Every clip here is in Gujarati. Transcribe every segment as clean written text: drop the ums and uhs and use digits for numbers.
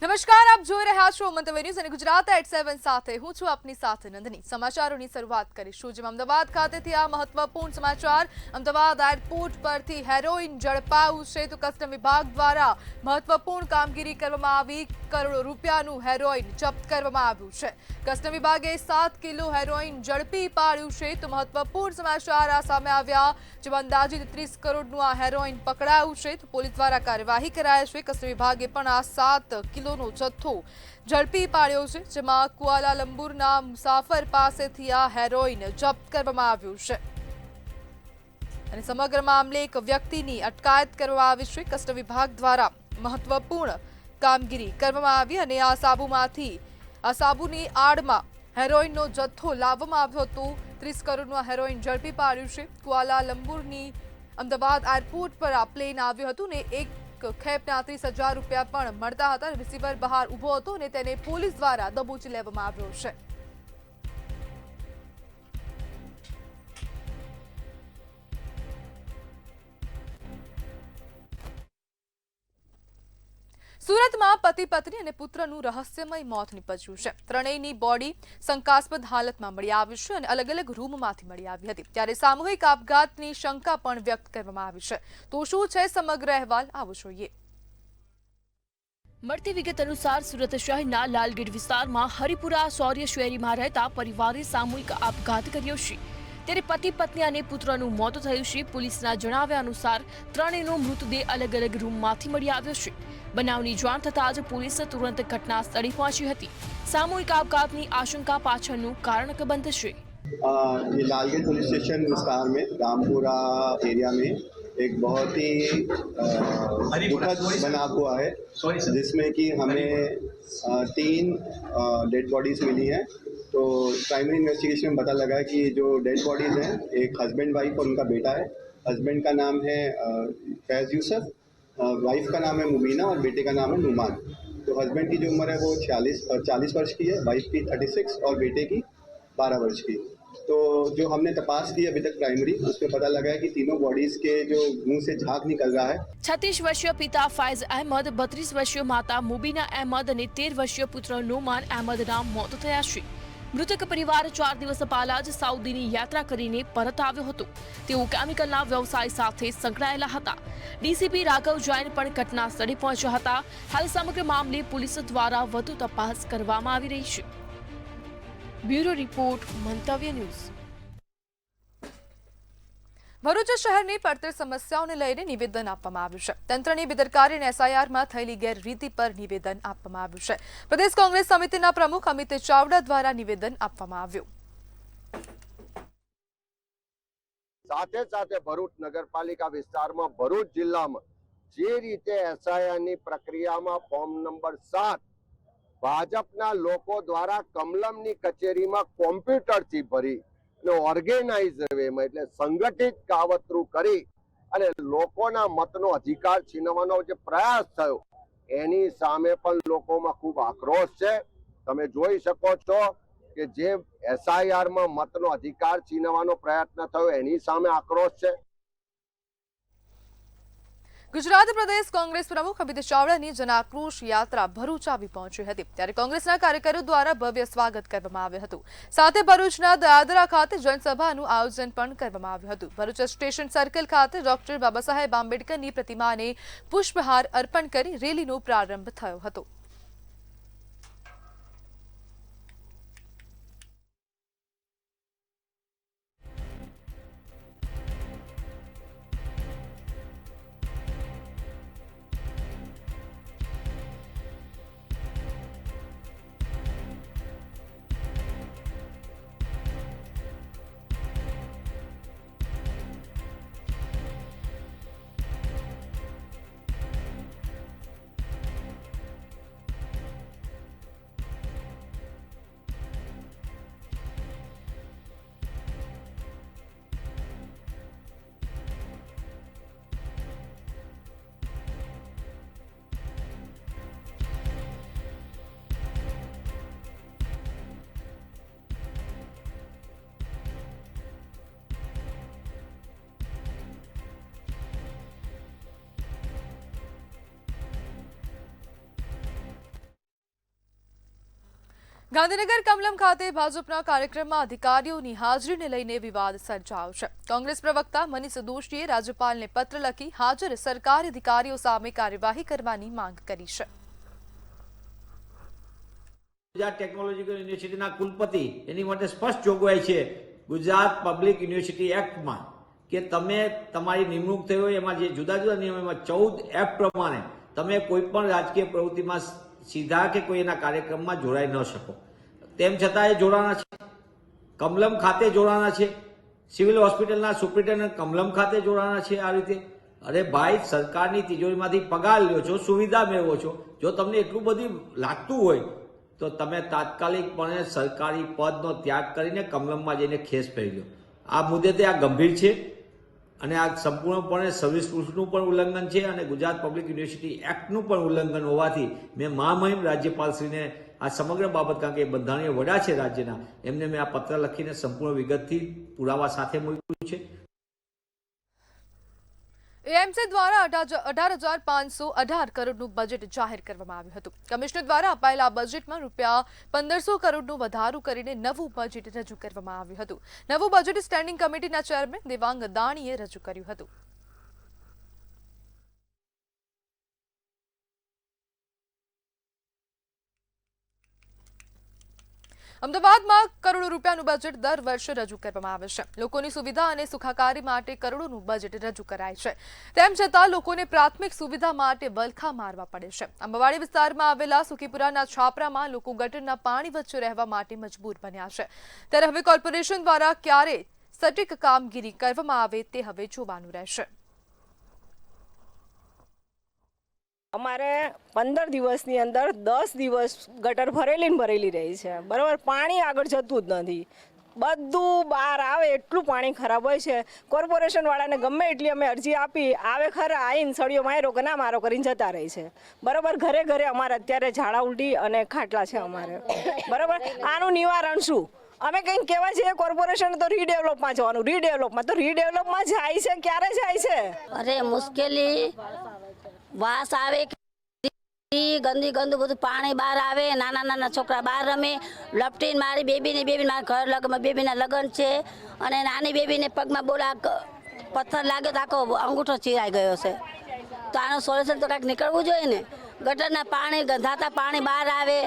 નમસ્કાર, આપ જોઈ રહ્યા છો મંતવ્ય ન્યૂઝ અને ગુજરાત એટ 7 સાથે હું છું આપની સાથે નંદની। સમાચારોની શરૂઆત કરીશું। જેમાં અમદાવાદ ખાતેથી આ મહત્વપૂર્ણ સમાચાર। અમદાવાદ એરપોર્ટ પરથી હેરોઇન ઝડપાયું છે તો કસ્ટમ વિભાગ દ્વારા મહત્વપૂર્ણ કામગીરી કરવામાં આવી। કરોડો રૂપિયાનું હેરોઇન જપ્ત કરવામાં આવ્યું છે। કસ્ટમ વિભાગે 7 કિલો હેરોઇન ઝડપી પાડ્યું છે તો મહત્વપૂર્ણ સમાચાર આ સામે આવ્યા। જેમાં અંદાજિત 30 કરોડનું આ હેરોઇન પકડાયું છે તો પોલીસ દ્વારા કાર્યવાહી કરાઈ છે। કસ્ટમ વિભાગે પણ આ 7 કિલોનો જથ્થો ઝડપી પાડ્યો છે, જેમાં કુઆલાલંબુરના મુસાફર પાસેથી આ હેરોઇન જપ્ત કરવામાં આવ્યું છે અને સમગ્ર મામલે એક વ્યક્તિની અટકાયત કરવામાં આવી છે। કસ્ટમ વિભાગ દ્વારા મહત્વપૂર્ણ કામગીરી કરવામાં આવી અને આ સાબુની આડમાં હેરોઇનનો જથ્થો લાવવામાં આવ્યો હતો। 30 કરોડનું હેરોઇન ઝડપી પાડ્યું છે। કુઆલાલંબુરની અમદાવાદ એરપોર્ટ પર આ પ્લેન આવ્યું હતું ને એક ખેપના 30,000 રૂપિયા પણ મળતા હતા। રિસીવર બહાર ઊભો હતો અને તેને પોલીસ દ્વારા દબોચી લેવામાં આવ્યો છે। સુરતમાં પતિ પત્ની અને પુત્રનું રહસ્યમય મોત નીપજ્યું છે। ત્રણેયની બોડી શંકાસ્પદ હાલતમાં મળી આવી છે અને અલગ અલગ રૂમમાંથી મળી આવી હતી। ત્યારે સામૂહિક આપઘાતની શંકા પણ વ્યક્ત કરવામાં આવી છે। તો શું છે સમગ્ર અહેવાલ, આવો જોઈએ। મળતી વિગત અનુસાર સુરત શહેરના લાલગેટ વિસ્તારમાં હરિપુરા શૌર્ય શેરીમાં રહેતા પરિવારે સામૂહિક આપઘાત કર્યો છે। ત્યારે પતિ પત્ની અને પુત્રનું મોત થયું છે। પોલીસના જણાવ્યા અનુસાર ત્રણેયનો મૃતદેહ અલગ અલગ રૂમમાંથી મળી આવ્યો છે। બનાવની જાણ થતાં જ પોલીસ તુરંત ઘટના સ્થળે પહોંચી હતી। સામૂહિક આપઘાતની આશંકા પાછળનું કારણ અકબંધ છે। ये लालगेट पुलिस स्टेशन विस्तार में रामपुरा एरिया में एक बहुत ही दुखद बनाव हुआ है, जिसमें कि हमें 3 डेड बॉडीज मिली हैं। तो प्राइमरी इन्वेस्टिगेशन में पता लगा कि जो डेड बॉडीज हैं एक हस्बैंड वाइफ और उनका बेटा है। हस्बैंड का नाम है फैज़ यूसुफ, वाइफ का नाम है मुबीना और बेटे का नाम है नुमान। तो हस्बैंड की जो उम्र है वो 40 वर्ष की है, वाइफ की 36 और बेटे की 12 वर्ष की। तो जो हमने तपास की अभी तक प्राइमरी, उसमें पता लगा है कि तीनों बॉडीज के जो मुंह से झाग निकल रहा है। 36 वर्षीय પિતા ફૈઝ અહેમદ, 32 વર્ષીય માતા મુબીના અહેમદ અને 13 વર્ષીય પુત્ર નુમાન અહેમદના મોત થયા છે। મૃતક પરિવાર 4 દિવસ પહેલા જ સાઉદીની યાત્રા કરીને પરત આવ્યો હતો। તેઓ કેમિકલના વ્યવસાય સાથે સંકળાયેલા હતા। ડીસીપી રાઘવ જૈન પણ ઘટના સ્થળે પહોંચ્યા હતા। હાલ સમગ્ર મામલે પોલીસ દ્વારા વધુ તપાસ કરવામાં આવી રહી છે। બ્યુરો રિપોર્ટ, મંતવ્ય ન્યૂઝ। ભરૂચ શહેરની પડતર સમસ્યાઓને લઈને નિવેદન આપવામાં આવ્યું છે। તંત્રની બેદરકારી અને એસઆઈઆરમાં થયેલી ગેરરીતિ પર નિવેદન આપવામાં આવ્યું છે। પ્રદેશ કોંગ્રેસ સમિતિના પ્રમુખ અમિત ચાવડા દ્વારા નિવેદન આપવામાં આવ્યું। સાથે સાથે ભરૂચ નગરપાલિકા વિસ્તારમાં ભરૂચ જિલ્લામાં જે રીતે એસઆઈઆરની પ્રક્રિયામાં ફોર્મ નંબર 7 ભાજપના લોકો દ્વારા કમલમની કચેરીમાં કોમ્પ્યુટરથી ભરી અને ઓર્ગેનાઇઝ વેમાં એટલે સંગઠિત કાવતરું કરી અને લોકોના મતનો અધિકાર છીનવવાનો જે પ્રયાસ થયો એની સામે પણ લોકોમાં ખૂબ આક્રોશ છે। તમે જોઈ શકો છો કે જે એસઆઈઆરમાં મતનો અધિકાર છીનવવાનો પ્રયત્ન થયો એની સામે આક્રોશ છે। ગુજરાત પ્રદેશ કોંગ્રેસ પ્રમુખ અમિત ચાવડાની જનાક્રોશ યાત્રા ભરૂચ આવી પહોંચી હતી। ત્યારે કોંગ્રેસના કાર્યકરો દ્વારા ભવ્ય સ્વાગત કરવામાં આવ્યું હતું। સાથે ભરૂચના દાદરા ખાતે જનસભાનું આયોજન પણ કરવામાં આવ્યું હતું। ભરૂચ સ્ટેશન સર્કલ ખાતે ડોક્ટર બાબા સાહેબ આંબેડકરની પ્રતિમાને પુષ્પહાર અર્પણ કરી રેલીનો પ્રારંભ થયો હતો। ગાંધીનગર કમલમ ખાતે ભાજપના કાર્યક્રમમાં અધિકારીઓની હાજરીને લઈને વિવાદ સર્જાયો છે. કોંગ્રેસ પ્રવક્તા મનીષ દોશીએ રાજ્યપાલને પત્ર લખી હાજર સરકારી અધિકારીઓ સામે કાર્યવાહી કરવાની માંગ કરી છે. ગુજરાત ટેકનોલોજીકલ યુનિવર્સિટીના કુલપતિ એની માટે સ્પષ્ટ જોગવાઈ છે ગુજરાત પબ્લિક યુનિવર્સિટી એક્ટમાં કે તમે તમારી નિમણૂક થઈ હોય એમાં જે જુદા જુદા નિયમોમાં 14F પ્રમાણે તમે કોઈ પણ રાજકીય પ્રવૃત્તિમાં સીધા કે કોઈ એના કાર્યક્રમમાં જોડાઈ ન શકો. તેમ છતાં એ જોડાના છે, કમલમ ખાતે જોડાના છે, સિવિલ હોસ્પિટલના સુપ્રિન્ટેન્ડન્ટ કમલમ ખાતે જોડાના છે. આ રીતે અરે ભાઈ, સરકારની તિજોરીમાંથી પગાર લ્યો છો, સુવિધા મેળવો છો, જો તમને એટલું બધું લાગતું હોય તો તમે તાત્કાલિકપણે સરકારી પદનો ત્યાગ કરીને કમલમમાં જઈને ખેસ પહેરી લો. આ મુદ્દે આ ગંભીર છે અને આ સંપૂર્ણપણે સર્વિસ રૂલ્સનું પણ ઉલ્લંઘન છે અને ગુજરાત પબ્લિક યુનિવર્સિટી એક્ટનું પણ ઉલ્લંઘન હોવાથી મેં મહામહિમ રાજ્યપાલશ્રીને આ સમગ્ર બાબત, કારણ કે બંધારણીય વડા છે રાજ્યના, એમને મેં આ પત્ર લખીને સંપૂર્ણ વિગતથી પુરાવા સાથે મૂક્યું છે. એએમસી દ્વારા 18,518 કરોડનું બજેટ જાહેર કરવામાં આવ્યું હતું. કમિશનર દ્વારા અપાયેલા બજેટમાં ₹1,500 કરોડનું વધારો કરીને નવું બજેટ રજૂ કરવામાં આવ્યું હતું. નવું બજેટ સ્ટેન્ડિંગ કમિટીના ચેરમેન દેવાંગ દાણીએ રજૂ કર્યું હતું. અમદાવાદમાં કરોડો રૂપિયાનું બજેટ દર વર્ષે રજૂ કરવામાં આવે છે. લોકોની સુવિધા અને સુખાકારી માટે કરોડોનું બજેટ રજૂ કરાય છે. તેમ છતાં લોકોને પ્રાથમિક સુવિધા માટે વલખા મારવા પડે છે. અંબાવાડી વિસ્તારમાં આવેલા સુખીપુરાના છાપરામાં લોકો ગટરના પાણી વચ્ચે રહેવા માટે મજબૂર બન્યા છે. ત્યારે હવે કોર્પોરેશન દ્વારા ક્યારે સટીક કામગીરી કરવામાં આવે તે હવે જોવાનું રહેશે. અમારે 15 દિવસની અંદર 10 દિવસ ગટર ભરેલી રહી છે. બરાબર, પાણી આગળ જતું જ નથી. બધું બહાર આવે એટલું પાણી ખરાબ હોય છે. કોર્પોરેશન વાળાને ગમે એટલી અમે અરજી આપી, આવે ખરા, આવીને સળિયો માર્યો કે ના મારો કરીને જતા રહે છે. બરાબર, ઘરે ઘરે અમારે અત્યારે ઝાડા ઉલટી અને ખાટલા છે અમારે. બરાબર, આનું નિવારણ શું? અમે કંઈક કહેવા છીએ કોર્પોરેશન તો રીડેવલપમાં જવાનું, રીડેવલપમાં જાય છે, ક્યારે જાય છે? અરે મુશ્કેલી વાસ આવે, ગંદુ બધું પાણી બહાર આવે, નાના છોકરા બહાર રમે, લપટીને મારી બેબીને મારા ઘર લગ્નમાં બેબીના લગ્ન છે અને નાની બેબીને પગમાં બોલા પથ્થર લાગ્યો તો આખો અંગૂઠો ચીરાઈ ગયો છે. તો આનું સોલ્યુશન તો કાંઈક નીકળવું જોઈએ ને. ગટરના પાણી, ગંધાતા પાણી બહાર આવે.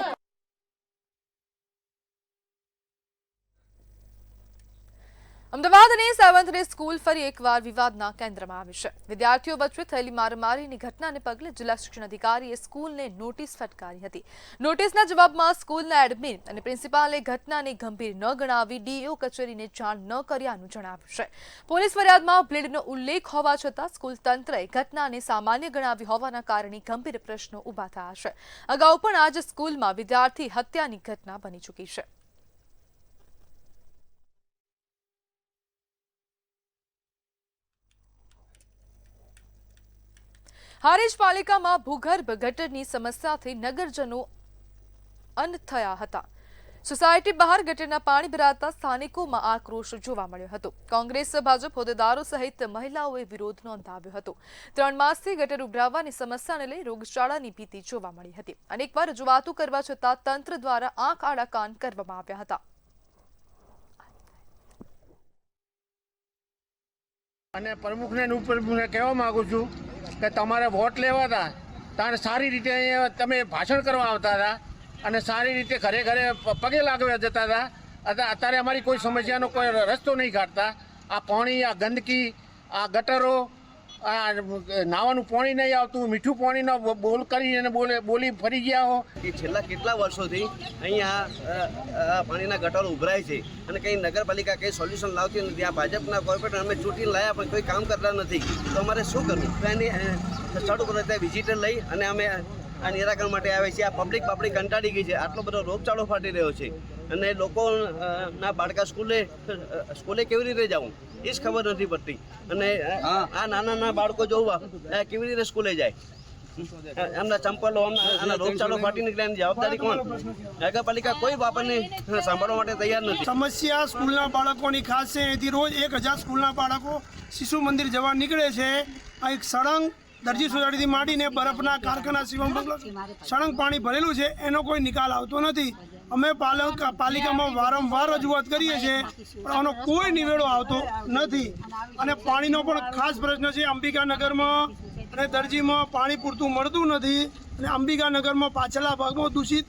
અમદાવાદની સેવન્થ ડે સ્કૂલ ફરી એકવાર વિવાદના કેન્દ્રમાં આવી છે. વિદ્યાર્થીઓ વચ્ચે થયેલી મારામારીની ઘટનાને પગલે જિલ્લા શિક્ષણ અધિકારીએ સ્કૂલને નોટિસ ફટકારી હતી. નોટિસના જવાબમાં સ્કૂલના એડમિન અને પ્રિન્સિપાલે ઘટનાને ગંભીર ન ગણાવી ડીઓ કચેરીને જાણ ન કર્યાનું જણાવ્યું છે. પોલીસ ફરિયાદમાં બ્લેડનો ઉલ્લેખ હોવા છતાં સ્કૂલ તંત્રએ ઘટનાને સામાન્ય ગણાવી હોવાના કારણે ગંભીર પ્રશ્નો ઊભા થયા છે. અગાઉ પણ આ જ સ્કૂલમાં વિદ્યાર્થી હત્યાની ઘટના બની ચૂકી છે. હારીજ પાલિકામાં ભૂગર્ભ ગટરની સમસ્યાથી નગરજનો અન્ન થયા હતા. સોસાયટી બહાર ગટરના પાણી ભરાતા સ્થાનિકોમાં આક્રોશ જોવા મળ્યો હતો. કોંગ્રેસ, ભાજપ હોદ્દેદારો સહિત મહિલાઓએ વિરોધ નોંધાવ્યો હતો. 3 માસથી ગટર ઉભરાવાની સમસ્યાને લઈ રોગચાળાની ભીતિ જોવા મળી હતી. અનેકવાર રજૂઆતો કરવા છતાં તંત્ર દ્વારા આંખ આડા કાન કરવામાં આવ્યા હતા. અને પ્રમુખને ઉપપ્રમુખને કહેવા માંગુ છું કે તમારે વોટ લેવા હતા ત્યારે સારી રીતે અહીંયા તમે ભાષણ કરવા આવતા હતા અને સારી રીતે ઘરે ઘરે પગે લાગવા જતા હતા. અત્યારે અમારી કોઈ સમસ્યાનો કોઈ રસ્તો નહીં કાઢતા. આ પાણી, આ ગંદકી, આ ગટરો, આ નાવાનું પાણી નહીં આવતું, મીઠું પાણીનો બોલ કરીને બોલી ફરી ગયા હો. છેલ્લા કેટલા વર્ષોથી અહીંયા પાણીના ગટરો ઉભરાય છે અને કંઈ નગરપાલિકા કંઈ સોલ્યુશન લાવતી નથી. આ ભાજપના કોર્પોરેટર અમે ચૂંટીને લાવ્યા પણ કોઈ કામ કરતા નથી. તો અમારે શું કરવું? તો એની સ્થળ ઉપર ત્યાં વિઝિટર લઈ અને અમે આ નિરાકરણ માટે આવે છે. આ પબ્લિક કંટાળી ગઈ છે. આટલો બધો રોગચાળો ફાટી રહ્યો છે અને લોકોના બાળકા સ્કૂલે કેવી રીતે જવું એ જ ખબર નથી પડતી. અને આ નાના બાળકો જોવા કેવી રીતે સ્કૂલે જાય? એમના ચંપલો, આના રોગચાળો ફાટી નીકળે એની જવાબદારી કોણ? નગરપાલિકા કોઈ બાબતને સાંભળવા માટે તૈયાર નથી. સમસ્યા સ્કૂલના બાળકોની ખાસ છે. અહીંથી રોજ 1000 સ્કૂલના બાળકો શિશુ મંદિર જવા નીકળે છે. આ એક સળંગ દરજી સોસાયટીથી માંડીને બરફના કારખાના શિવમ બંગલો સળંગ પાણી ભરેલું છે, એનો કોઈ નિકાલ આવતો નથી. અમે પાલિકામાં વારંવાર રજૂઆત કરીએ છીએ પણ આનો કોઈ નિવેડો આવતો નથી અને પાણીનો પણ ખાસ પ્રશ્ન છે. અંબિકાનગરમાં અને દરજીમાં પાણી પૂરતું મળતું નથી અને અંબિકાનગરમાં પાછળના ભાગમાં દૂષિત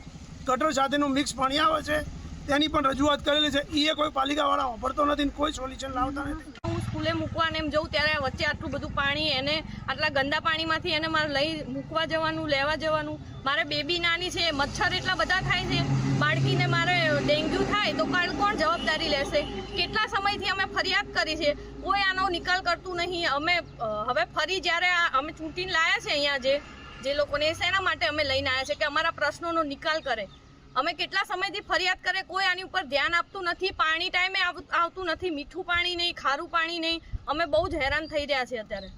ગટર સાથેનું મિક્સ પાણી આવે છે. તેની પણ રજૂઆત કરેલી છે. એ કોઈ પાલિકાવાળા વાપરતો નથી, કોઈ સોલ્યુશન લાવતા નથી. હું સ્કૂલે મૂકવાને એમ જઉં ત્યારે વચ્ચે આટલું બધું પાણી, એને આટલા ગંદા પાણીમાંથી એને મારે લઈ મૂકવા જવાનું, લેવા જવાનું. મારે બેબી નાની છે, મચ્છર એટલા બધા થાય છે, બાળકીને મારે ડેન્ગ્યુ થાય તો કોણ જવાબદારી લેશે? કેટલા સમયથી અમે ફરિયાદ કરી છે, કોઈ આનો નિકાલ કરતું નહીં. અમે હવે ફરી જ્યારે અમે ચૂંટીને લાયા છે અહીંયા જે લોકોને, શેના માટે અમે લઈને આવ્યા છે કે અમારા પ્રશ્નોનો નિકાલ કરે. અમે કેટલા સમયથી ફરિયાદ કરે, કોઈ આની ઉપર ધ્યાન આપતું નથી. પાણી ટાઈમે આવતું નથી, મીઠું પાણી નહીં, ખારું પાણી નહીં. અમે બહુ જ હેરાન થઈ રહ્યા છીએ અત્યારે.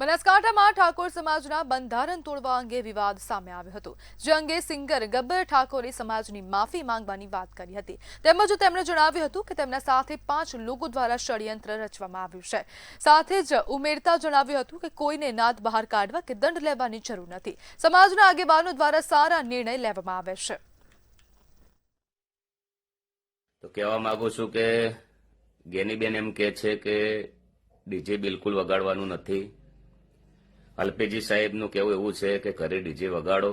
બનાસકાંઠામાં ઠાકોર સમાજના બંધારણ તોડવા અંગે વિવાદ સામે આવ્યો હતો, જે અંગે સિંગર ગબ્બર ઠાકોરે સમાજની માફી માંગવાની વાત કરી હતી. તેમજ તેમણે જણાવ્યું હતું કે તેમના સાથે 5 લોકો દ્વારા ષડયંત્ર રચવામાં આવ્યું છે. સાથે જ ઉમેરતા જણાવ્યું હતું કે કોઈને નાદ બહાર કાઢવા કે દંડ લેવાની જરૂર નથી. સમાજના આગેવાનો દ્વારા સારા નિર્ણય લેવામાં આવે છે. તો કહેવા માંગુ છું કે ગેનીબેન એમ કહે છે કે ડીજે બિલકુલ વગાડવાનું નથી. અલ્પેજી સાહેબનું કહેવું એવું છે કે ઘરે ડીજે વગાડો.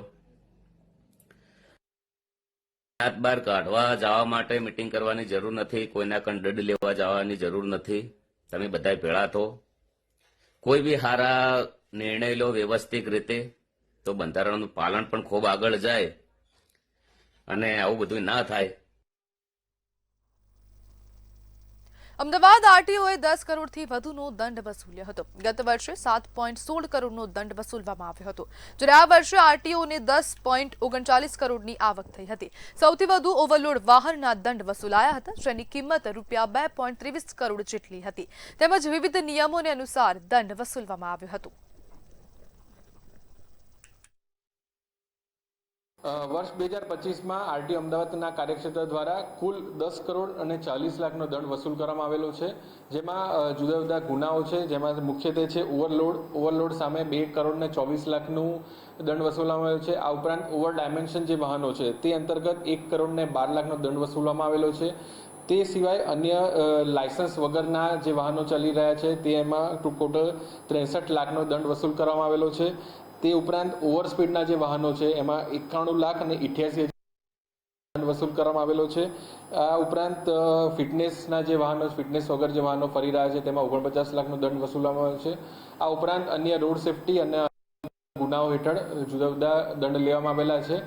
નાત બહાર કાઢવા જવા માટે મીટિંગ કરવાની જરૂર નથી, કોઈના કણ દંડ લેવા જવાની જરૂર નથી. તમે બધા ભેળા થો, કોઈ બી સારા નિર્ણય લો વ્યવસ્થિત રીતે, તો બંધારણનું પાલન પણ ખૂબ આગળ જાય અને આવું બધું ના થાય. અમદાવાદ આરટીઓએ 10 કરોડથી વધુનો દંડ વસૂલ્યો હતો. ગત વર્ષે 7.16 કરોડનો દંડ વસૂલવામાં આવ્યો હતો, જ્યારે આ વર્ષે આરટીઓને 10.39 કરોડની આવક થઈ હતી. સૌથી વધુ ઓવરલોડ વાહનના દંડ વસૂલાયા હતા, જેની કિંમત રૂપિયા 2.23 કરોડ જેટલી હતી. તેમજ વિવિધ નિયમોને અનુસાર દંડ વસૂલવામાં આવ્યો હતો. વર્ષ 2025માં આરટીઓ અમદાવાદના કાર્યક્ષેત્ર દ્વારા કુલ 10 કરોડ અને 40 લાખનો દંડ વસૂલ કરવામાં આવેલો છે, જેમાં જુદા જુદા ગુનાઓ છે, જેમાં મુખ્યત્વે છે ઓવરલોડ સામે 2 કરોડ ને 24 લાખનું દંડ વસૂલવામાં આવેલો છે. આ ઉપરાંત ઓવર ડાયમેન્શન જે વાહનો છે તે અંતર્ગત 1 કરોડ ને 12 લાખનો દંડ વસૂલવામાં આવેલો છે. તે સિવાય અન્ય લાયસન્સ વગરના જે વાહનો ચાલી રહ્યા છે તેમાં ટોટલ 63 લાખનો દંડ વસૂલ કરવામાં આવેલો છે. તે ઉપરાંત ઓવર સ્પીડના જે વાહનો છે એમાં 91 લાખ અને 88 દંડ વસૂલ કરવામાં આવેલો છે. આ ઉપરાંત ફિટનેસના જે વાહનો, ફિટનેસ વગર જે વાહનો ફરી રહ્યા છે તેમાં 49 લાખનો દંડ વસૂલવામાં આવ્યો છે. આ ઉપરાંત અન્ય રોડ સેફટી અને ગુનાઓ હેઠળ જુદા જુદા દંડ લેવામાં આવેલા છે.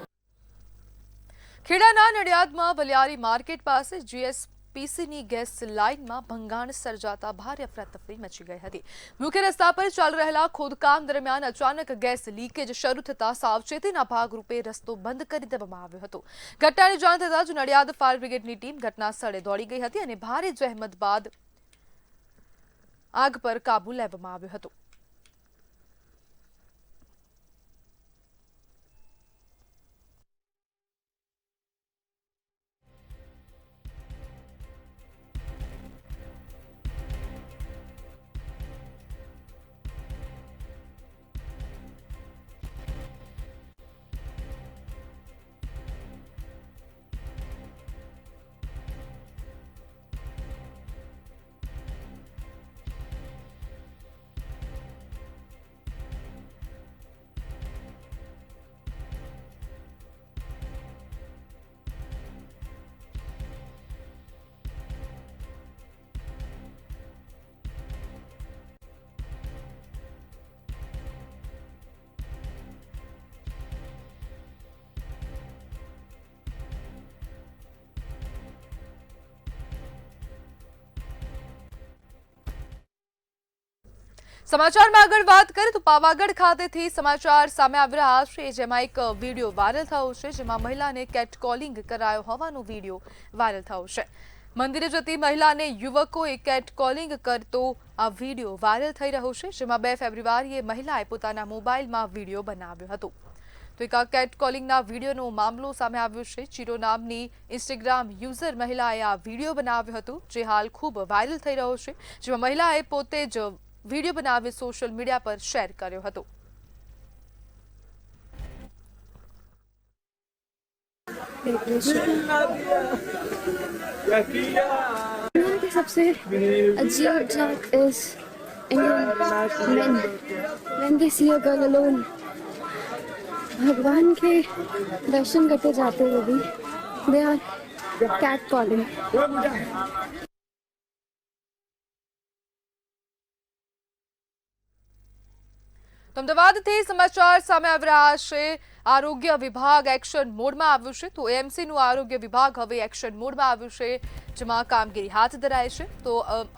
ખેડાના નડિયાદમાં વલિયારી માર્કેટ પાસે જીએસપીસીની ગેસ લાઇનમાં ભંગાણ સર્જાતા ભારે અફરાતફરી મચી ગઈ હતી. મુખ્ય રસ્તા પર ચાલી રહેલા ખોદકામ દરમિયાન અચાનક ગેસ લીકેજ શરૂ થતા સાવચેતીના ભાગરૂપે રસ્તો બંધ કરી દેવામાં આવ્યો હતો. ઘટનાની જાણ થતાં જ નડિયાદ ફાયર બ્રિગેડની ટીમ ઘટના સ્થળે દોડી ગઈ હતી અને ભારે જહેમત બાદ આગ પર કાબુ લેવામાં આવ્યો હતો. સમાચારમાં આગળ વાત કરીએ તો પાવાગઢ ખાતેથી સમાચાર સામે આવી રહ્યા છે, જેમાં એક વિડીયો વાયરલ થયો છે, જેમાં મહિલાને કેટકોલિંગ કરાયો હોવાનો વિડીયો વાયરલ થયો છે. મંદિરે જતી મહિલાને યુવકોએ કેટકોલિંગ કરતો આ વિડીયો વાયરલ થઈ રહ્યો છે, જેમાં 2 ફેબ્રુઆરીએ મહિલાએ પોતાના મોબાઈલમાં વિડીયો બનાવ્યો હતો. તો એક કેટકોલિંગના વિડીયોનો મામલો સામે આવ્યો છે. ચીરો નામની ઇન્સ્ટાગ્રામ યુઝર મહિલાએ આ વિડીયો બનાવ્યો હતો, જે હાલ ખૂબ વાયરલ થઈ રહ્યો છે, જેમાં મહિલાએ પોતે જ વિડીયો બનાવી સોશિયલ મીડિયા પર શેર કર્યો હતો. फेंक सबसे अजीब joke is Indian men when they see a girl alone. भगवान के दर्शन करते जाते हुए भी they are cat calling. અમદાવાદથી સમાચાર સામે આવી રહ્યા છે. આરોગ્ય વિભાગ એક્શન મોડમાં આવ્યું છે. તો એએમસીનું આરોગ્ય વિભાગ હવે એક્શન મોડમાં આવ્યું છે, જેમાં કામગીરી હાથ ધરાય છે. તો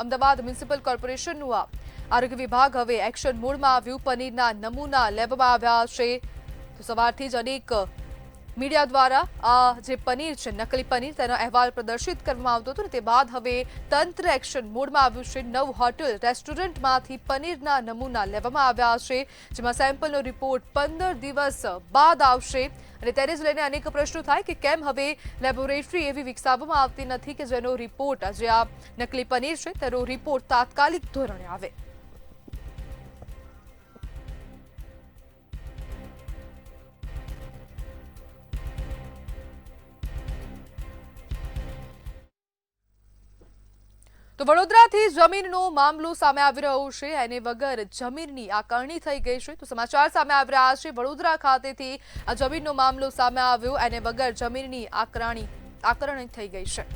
અમદાવાદ મ્યુનિસિપલ કોર્પોરેશનનું આરોગ્ય વિભાગ હવે એક્શન મોડમાં આવ્યું. પનીરના નમૂના લેવામાં આવ્યા છે. તો સવારથી જ અનેક મીડિયા દ્વારા આ જે પનીર છે, નકલી પનીર, તેનો અહેવાલ પ્રદર્શિત કરવામાં આવતો હતો. તે બાદ હવે તંત્ર એક્શન મોડમાં આવ્યું છે. 9 હોટેલ રેસ્ટોરન્ટમાંથી પનીરના નમૂના લેવામાં આવ્યા છે, જેમાં સેમ્પલનો રિપોર્ટ 15 દિવસ બાદ આવશે. અને તેને જ લઈને અનેક પ્રશ્નો થાય કે કેમ હવે લેબોરેટરી એવી વિકસાવવામાં આવતી નથી કે જેનો રિપોર્ટ, જે આ નકલી પનીર છે તેનો રિપોર્ટ તાત્કાલિક ધોરણે આવે. તો વડોદરાથી જમીનનો મામલો સામે આવી રહ્યો છે. એને વગર જમીનની આકરણી થઈ ગઈ છે. તો સમાચાર સામે આવી રહ્યા છે. વડોદરા ખાતેથી આ જમીનનો મામલો સામે આવ્યો. એને વગર જમીનની આકરણી થઈ ગઈ છે.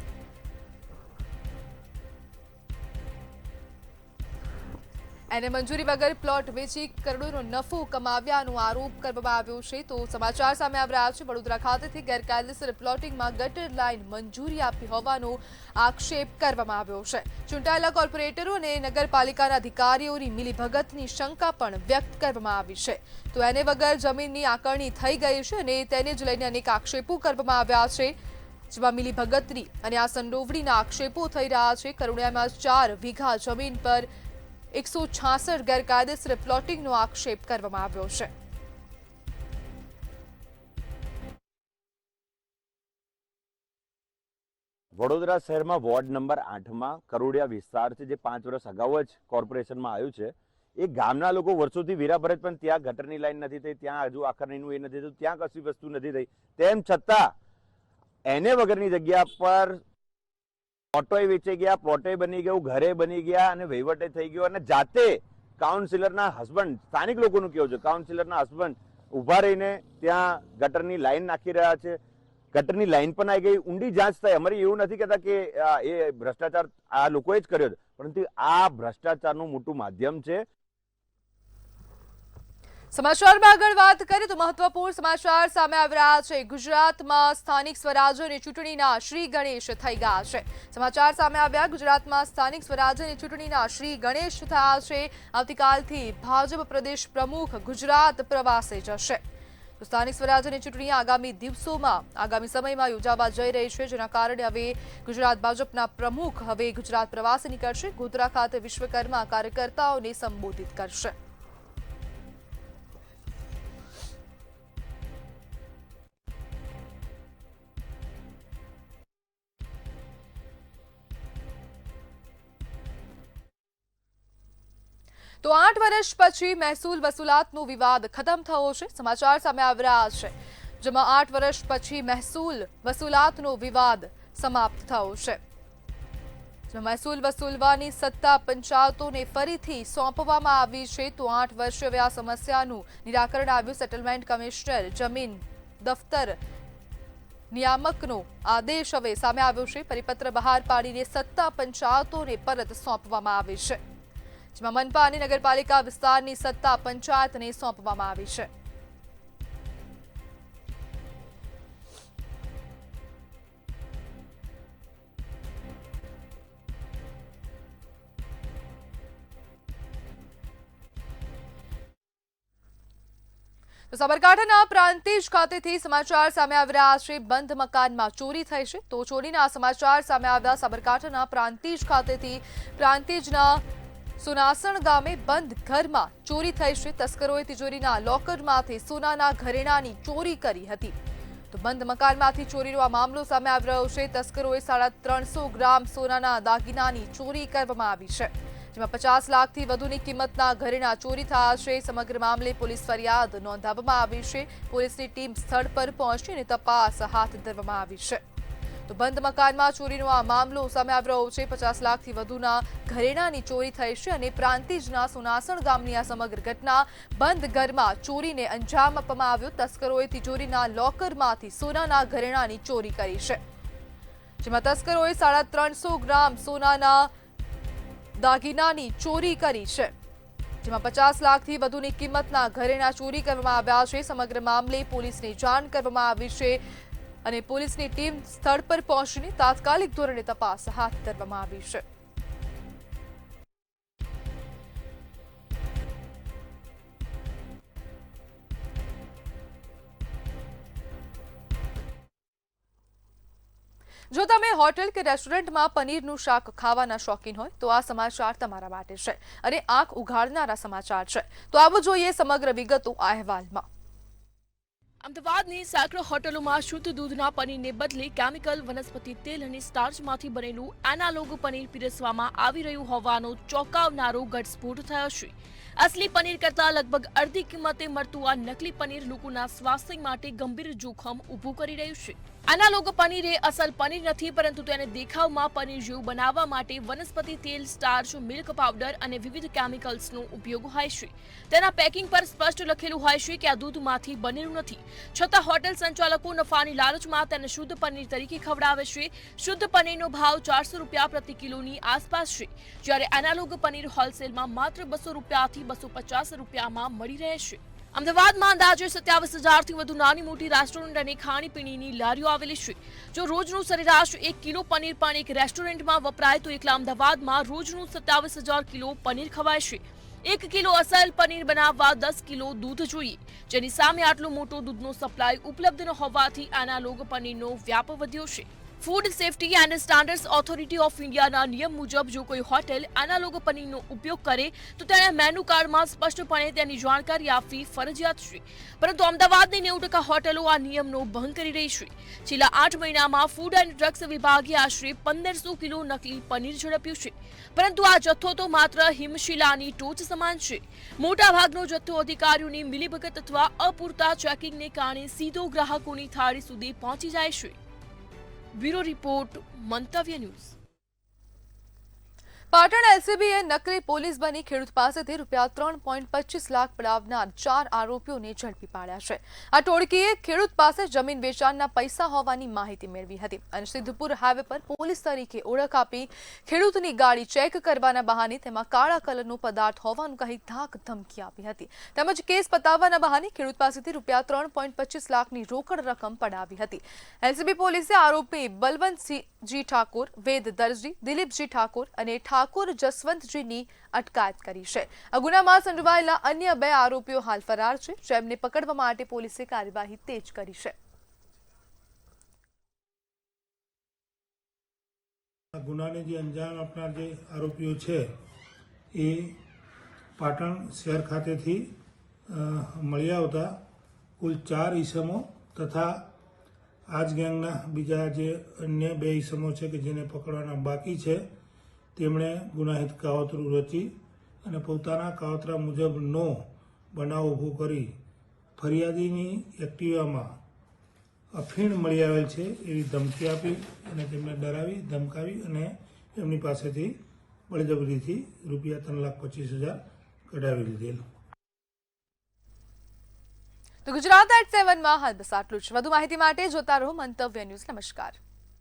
એને મંજૂરી વગર પ્લોટ વેચી કરોડોનો નફો કમાવ્યાનો આરોપ કરવામાં આવ્યો છે. તો સમાચાર સામે આવી રહ્યા છે. વડોદરા ખાતેથી ગેરકાયદેસર પ્લોટિંગમાં ગટર લાઇન મંજૂરી આપી હોવાનો આક્ષેપ કરવામાં આવ્યો છે. ચૂંટાયેલા કોર્પોરેટરો અને નગરપાલિકાના અધિકારીઓની મિલીભગતની શંકા પણ વ્યક્ત કરવામાં આવી છે. તો એને વગર જમીનની આકરણી થઈ ગઈ છે અને તેને જ લઈને અનેક આક્ષેપો કરવામાં આવ્યા છે, જેમાં મિલીભગતની અને આ સંડોવણીના આક્ષેપો થઈ રહ્યા છે. કરોડિયામાં 4 વીઘા જમીન પર 166 ગેરકાયદેસર પ્લોટિંગનો આક્ષેપ કરવામાં આવ્યો છે. વડોદરા શહેરમાં વોર્ડ નંબર 8માં કરોડિયા વિસ્તાર છે, જે 5 વર્ષ અગાઉ જ કોર્પોરેશનમાં આવ્યું છે. એ ગામના લોકો વર્ષોથી વિરાભરત, પણ ત્યાં ગટરની લાઈન નથી થઈ, ત્યાં હજુ આકરણીનું એ નથી થયું, ત્યાં કશી વસ્તુ નથી થઈ. તેમ છતાં એને વગરની જગ્યા પર ઓટોય વેચાઈ ગયા, પ્લોટે બની ગયું, ઘરે બની ગયા અને વહીવટે થઈ ગયો. અને જાતે કાઉન્સિલરના હસબન્ડ, સ્થાનિક લોકોનું કેવું છે, કાઉન્સિલરના હસબન્ડ ઉભા રહીને ત્યાં ગટરની લાઈન નાખી રહ્યા છે. ગટરની લાઈન પણ આવી ગઈ. ઊંડી જાંચ થાય. અમારે એવું નથી કહેતા કે એ ભ્રષ્ટાચાર આ લોકોએ જ કર્યો છે, પરંતુ આ ભ્રષ્ટાચારનું મોટું માધ્યમ છે. સમાચારમાં આગળ વાત કરીએ તો મહત્વપૂર્ણ સમાચાર સામે આવી રહ્યા છે. ગુજરાતમાં સ્થાનિક સ્વરાજ્યની ચૂંટણીના શ્રી ગણેશ થઈ ગયા છે. સમાચાર સામે આવ્યા. ગુજરાતમાં સ્થાનિક સ્વરાજ્યની ચૂંટણીના શ્રી ગણેશ થયા છે. આવતીકાલથી ભાજપ પ્રદેશ પ્રમુખ ગુજરાત પ્રવાસે જશે. તો સ્થાનિક સ્વરાજ્યની ચૂંટણી આગામી દિવસોમાં, આગામી સમયમાં યોજાવા જઈ રહી છે, જેના કારણે હવે ગુજરાત ભાજપના પ્રમુખ હવે ગુજરાત પ્રવાસે નીકળશે. ગોધરા ખાતે વિશ્વકર્મા કાર્યકર્તાઓને સંબોધિત કરશે. તો 8 વર્ષ પછી મહેસૂલ વસૂલાતનો વિવાદ ખતમ થયો છે. સમાચાર સામે આવી રહ્યા છે, જેમાં 8 વર્ષ પછી મહેસૂલ વસૂલાતનો વિવાદ સમાપ્ત થયો છે. મહેસૂલ વસૂલવાની સત્તા પંચાયતોને ફરીથી સોંપવામાં આવી છે. તો 8 વર્ષે હવે આ સમસ્યાનું નિરાકરણ આવ્યું. સેટલમેન્ટ કમિશનર, જમીન દફતર નિયામકનો આદેશ હવે સામે આવ્યો છે. પરિપત્ર બહાર પાડીને સત્તા પંચાયતોને પરત સોંપવામાં આવી છે, જેમાં મનપા અને નગરપાલિકા વિસ્તારની સત્તા પંચાયતને સોંપવામાં આવી છે. તો સાબરકાંઠાના પ્રાંતિજ ખાતેથી સમાચાર સામે આવી રહ્યા છે. બંધ મકાનમાં ચોરી થઈ છે. તો ચોરીના સમાચાર સામે આવ્યા. સાબરકાંઠાના પ્રાંતિજ ખાતેથી પ્રાંતિજના સુનાસણ ગામે બંધ ઘરમાં ચોરી થઈ છે. તસ્કરોએ તિજોરીના લોકરમાંથી સોનાના ઘરેણાની ચોરી કરી હતી. તો બંધ મકાનમાંથી ચોરીનો આ મામલો સામે આવી રહ્યો છે. તસ્કરોએ 350 ગ્રામ સોનાના દાગીનાની ચોરી કરવામાં આવી છે. જેમાં 50 લાખથી વધુની કિંમતના ઘરેણા ચોરી થયા છે. સમગ્ર મામલે પોલીસ ફરિયાદ નોંધાવવામાં આવી છે. પોલીસની ટીમ સ્થળ પર પહોંચીને તપાસ હાથ ધરવામાં આવી છે. તો બંધ મકાનમાં ચોરીનો આ મામલો સામે આવી રહ્યો છે. 50 લાખથી વધુના ઘરેણાની ચોરી થઈ છે અને પ્રાંતિજના સોનાસણ ગામની આ સમગ્ર ઘટના બંધ ઘરમાં ચોરીને અંજામ આપવામાં આવ્યો. તસ્કરોએ તિજોરીના લોકરમાંથી સોનાના ઘરેણાની ચોરી કરી છે, જેમાં તસ્કરોએ 350 ગ્રામ સોનાના દાગીનાની ચોરી કરી છે, જેમાં 50 લાખથી વધુની કિંમતના ઘરેણા ચોરી કરવામાં આવ્યા છે. સમગ્ર મામલે પોલીસને જાણ કરવામાં આવી છે અને પોલીસની ટીમ સ્થળ પર પહોંચીને તાત્કાલિક ધોરણે તપાસ હાથ ધરવામાં આવી છે. જો તમે હોટેલ કે રેસ્ટોરન્ટમાં પનીરનું શાક ખાવાના શોખીન હોય તો આ સમાચાર તમારા માટે છે અને આંખ ઉઘાડનારા સમાચાર છે. તો આવો જોઈએ સમગ્ર વિગતો આ અહેવાલમાં. અમદાવાદની સેંકડો હોટલોમાં શુદ્ધ દૂધના પનીરને બદલે કેમિકલ, વનસ્પતિ તેલ અને સ્ટાર્ચમાંથી બનેલું એનાલોગ પનીર પીરસવામાં આવી રહ્યું હોવાનો ચોંકાવનારો ઘટસ્ફોટ થયો છે. અસલી પનીર કરતાં લગભગ અડધી કિંમતે મળતું આ નકલી પનીર લોકોના સ્વાસ્થ્ય માટે ગંભીર જોખમ ઊભું કરી રહ્યું છે. એનાલોગ પનીર એ અસલ પનીર નથી, પરંતુ તેને દેખાવમાં પનીર જેવું બનાવવા માટે વનસ્પતિ તેલ, સ્ટાર્ચ, મિલ્ક પાવડર અને વિવિધ કેમિકલ્સનો ઉપયોગ હોય છે. તેના પેકિંગ પર સ્પષ્ટ લખેલું હોય છે કે આ દૂધમાંથી બનેલું નથી. છતાં હોટેલ સંચાલકો નફાની લાલચમાં તેને શુદ્ધ પનીર તરીકે ખવડાવે છે. શુદ્ધ પનીરનો ભાવ 400 રૂપિયા પ્રતિ કિલોની આસપાસ છે, જ્યારે એનાલોગ પનીર હોલસેલમાં માત્ર 200 રૂપિયાથી 250 રૂપિયામાં મળી રહે છે. અમદાવાદમાં અંદાજે 27,000થી વધુ નાની મોટી રેસ્ટોરન્ટ અને ખાણીપીણીની લારીઓ આવેલી છે. જો રોજનું સરેરાશ 1 કિલો પનીર પણ એક રેસ્ટોરન્ટમાં વપરાય તો એકલા અમદાવાદમાં રોજનું 27,000 કિલો પનીર ખવાય છે. 1 કિલો અસલ પનીર બનાવવા 10 કિલો દૂધ જોઈએ, જેની સામે આટલો મોટો દૂધનો સપ્લાય ઉપલબ્ધ ન હોવાથી એનાલોગ પનીરનો વ્યાપ વધ્યો છે. Food safety and standards authority of ઇન્ડિયાના નિયમ મુજબ જો કોઈ હોટેલ એનાલોગ પનીરનો ઉપયોગ કરે તો તેણે મેનુ કાર્ડમાં સ્પષ્ટપણે તેની જાણકારી આપવી ફરજિયાત છે. પરંતુ અમદાવાદની 90% હોટેલો આ નિયમનો ભંગ કરી રહી છે. છેલ્લા 8 મહિનામાં ફૂડ એન્ડ ડ્રગ્સ વિભાગે આશરે 1500 કિલો નકલી પનીર ઝડપ્યું છે. પરંતુ આ જથ્થો તો માત્ર હિમશિલાની ટોચ સમાન છે. મોટાભાગનો જથ્થો અધિકારીઓની મિલીભગત અથવા અપૂરતા ચેકિંગને કારણે સીધો ગ્રાહકોની થાળી સુધી પહોંચી જાય છે. બ્યુરો રિપોર્ટ, મંતવ્ય ન્યૂઝ. પાટણ એલસીબીએ નકલી પોલીસ બની ખેડૂત પાસેથી ₹3.25 લાખ પડાવનાર 4 આરોપીઓને ઝડપી પાડ્યા છે. આ ટોળકીએ ખેડૂત પાસે જમીન વેચાણના પૈસા હોવાની માહિતી મેળવી હતી અને સિદ્ધપુર હાઈવે પર પોલીસ તરીકે ઓળખ આપી ખેડૂતની ગાડી ચેક કરવાના બહાને તેમાં કાળા કલરનો પદાર્થ હોવાનું કહી ધાક ધમકી આપી હતી. તેમજ કેસ પતાવવાના બહાને ખેડૂત પાસેથી ₹3.25 લાખની રોકડ રકમ પડાવી હતી. એલસીબી પોલીસે આરોપી બલવંતસિંહજી ઠાકોર, વેદ દરજી, દિલીપજી ઠાકોર અને ઠાકોર જસવંતજીની અટકાયત કરી છે. આ ગુનામાં સંડોવાયેલા અન્ય 2 આરોપીઓ હાલ ફરાર છે, જેમને પકડવા માટે પોલીસે કાર્યવાહી તેજ કરી છે. ગુનાને જે અંજામ આપનાર જે આરોપીઓ છે એ પાટણ શહેર ખાતેથી મળી આવતા કુલ 4 ઈસમો તથા આ જ ગેંગના બીજા જે અન્ય 2 ઈસમો છે કે જેને પકડવાના બાકી છે તેમણે ગુનાહિત કાવતરું રચી અને પોતાના કાવતરા મુજબનો બનાવ ઊભો કરી ફરિયાદીની એક્ટિવામાં અફીણ મળી આવેલ છે એવી ધમકી આપી અને તેમને ડરાવી, ધમકાવી અને એમની પાસેથી બળજબરીથી ₹3,25,000 કઢાવી લીધેલ. તો ગુજરાત@7 માં હાલ બસ આટલું જ. વધુ માહિતી માટે જોતા રહો મંતવ્ય ન્યૂઝ. નમસ્કાર.